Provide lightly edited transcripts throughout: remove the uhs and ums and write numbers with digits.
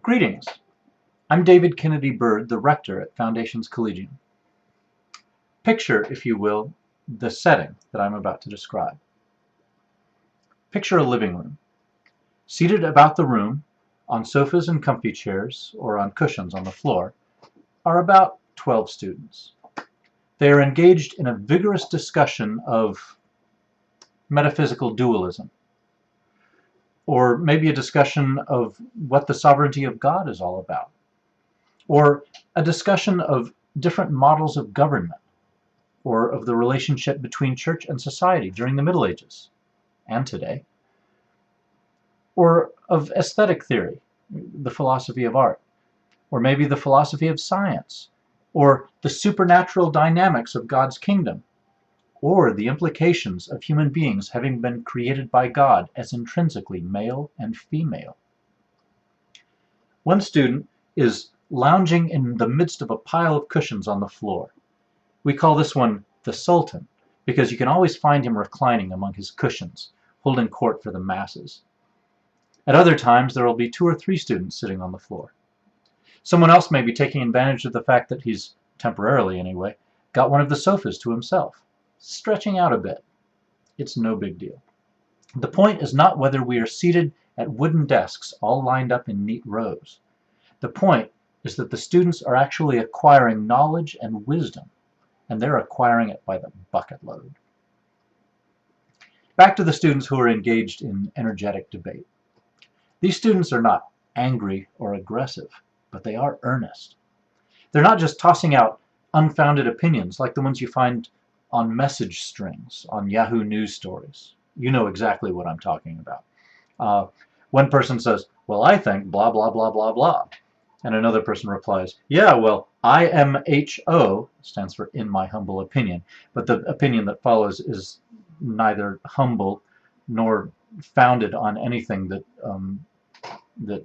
Greetings. I'm David Kennedy Bird, the rector at Foundations Collegium. Picture, if you will, the setting that I'm about to describe. Picture a living room. Seated about the room, on sofas and comfy chairs, or on cushions on the floor, are about 12 students. They are engaged in a vigorous discussion of metaphysical dualism, or maybe a discussion of what the sovereignty of God is all about, or a discussion of different models of government, or of the relationship between church and society during the Middle Ages and today, or of aesthetic theory, the philosophy of art, or maybe the philosophy of science, or the supernatural dynamics of God's kingdom, or the implications of human beings having been created by God as intrinsically male and female. One student is lounging in the midst of a pile of cushions on the floor. We call this one the Sultan, because you can always find him reclining among his cushions, holding court for the masses. At other times, there will be 2 or 3 students sitting on the floor. Someone else may be taking advantage of the fact that he's, temporarily anyway, got one of the sofas to himself, stretching out a bit. It's no big deal. The point is not whether we are seated at wooden desks all lined up in neat rows. The point is that the students are actually acquiring knowledge and wisdom, and they're acquiring it by the bucket load. Back to the students who are engaged in energetic debate. These students are not angry or aggressive, but they are earnest. They're not just tossing out unfounded opinions like the ones you find on message strings on Yahoo News stories. You know exactly what I'm talking about. One person says, "Well, I think blah, blah, blah, blah, blah." And another person replies, "Yeah, well, IMHO," stands for in my humble opinion, but the opinion that follows is neither humble nor founded on anything that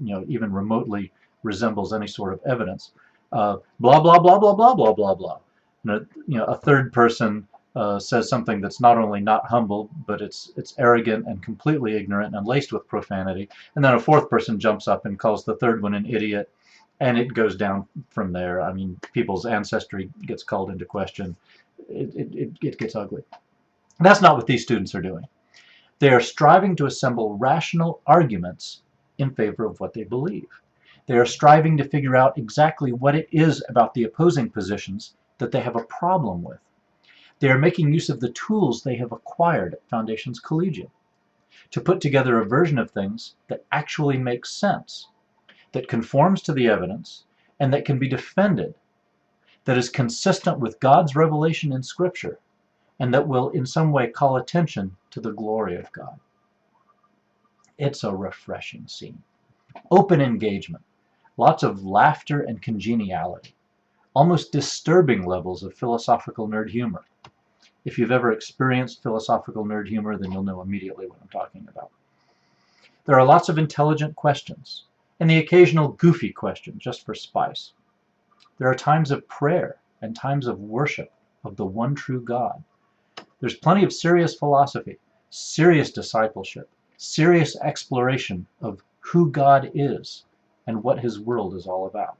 even remotely resembles any sort of evidence. Blah, blah, blah, blah, blah, blah, blah, blah. A third person says something that's not only not humble, but it's arrogant and completely ignorant and laced with profanity. And then a fourth person jumps up and calls the third one an idiot, and it goes down from there. I mean, people's ancestry gets called into question. It gets ugly. That's not what these students are doing. They are striving to assemble rational arguments in favor of what they believe. They are striving to figure out exactly what it is about the opposing positions that they have a problem with. They are making use of the tools they have acquired at Foundations Collegium to put together a version of things that actually makes sense, that conforms to the evidence, and that can be defended, that is consistent with God's revelation in Scripture, and that will in some way call attention to the glory of God. It's a refreshing scene. Open engagement, lots of laughter and congeniality, almost disturbing levels of philosophical nerd humor. If you've ever experienced philosophical nerd humor, then you'll know immediately what I'm talking about. There are lots of intelligent questions, and the occasional goofy question just for spice. There are times of prayer and times of worship of the one true God. There's plenty of serious philosophy, serious discipleship, serious exploration of who God is and what His world is all about.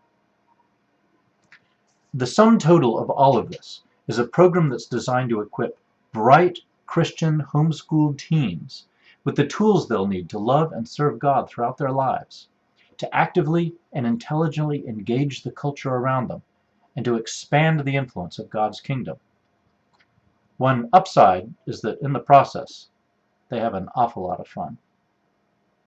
The sum total of all of this is a program that's designed to equip bright Christian homeschooled teens with the tools they'll need to love and serve God throughout their lives, to actively and intelligently engage the culture around them, and to expand the influence of God's kingdom. One upside is that in the process, they have an awful lot of fun.